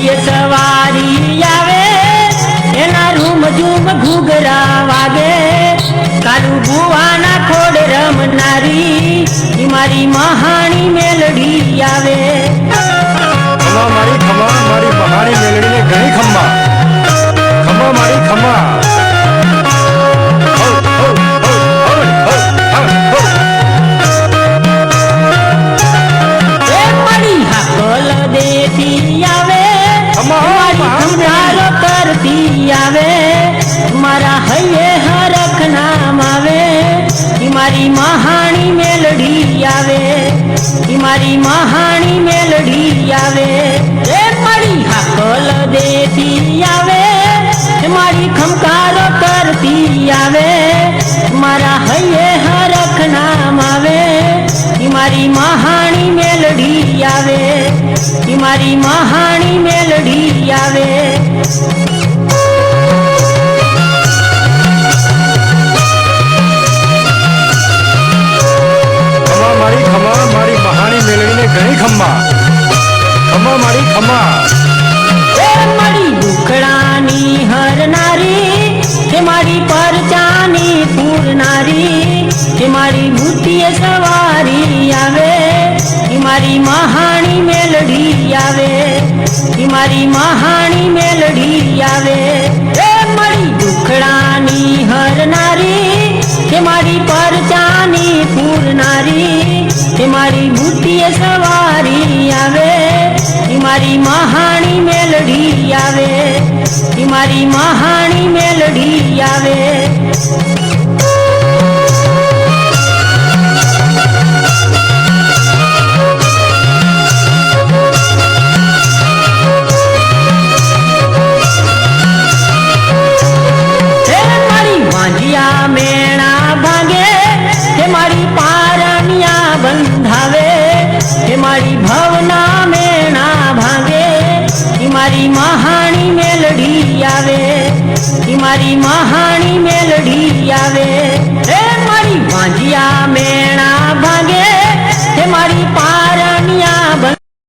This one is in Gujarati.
બુટીએ સવારી આવે એના રૂમ ઝૂમ ઘૂઘરા વાગે કાલુ બુવાના ખોડ રમનારી ઈ મારી મહાણી મેલડી આવે ખમા મારી મહાણી મેલડીને ઘણી ખમ્મા ખમા મારી ખમા મારા હૈયે હરખ નામ આવે ઈ મારી મહાણી મેલડી આવે ઈ મારી મહાણી મેલડી આવે એ મારી હાકલ દેતી આવે મારી ખમકારો કરતી આવે મારા હૈયે હરખ નામ આવે ઈ મારી મહાણી મેલડી આવે ઈ મારી મહાણી મેલડી આવે મારી મહાણી મેલડીને ઘણી ખમ્મા ખમા મારી ખમા એ મારી દુખડાની હરનારી કે મારી પરચાની પૂરનારી કે મારી બુટીએ સવારી આવે ઈ મારી મહાણી મેલડી આવે ઈ મારી મહાણી મેલડી આવે એ મારી દુખડાની હરનારી કે મારી પરચાની પૂરનારી કે મારી બુટીએ સવારી આવે ઈ મારી મહાણી મેલડી આવે ઈ મારી મહાણી મેલડી આવે બંધાવે કે મારી ભવના મેણા ભાગે ઈ મારી મહાણી મેલડી આવે ઈ મારી મહાણી મેલડી આવે એ મારી વાંજિયા મેણા ભાગે કે મારી પારણિયા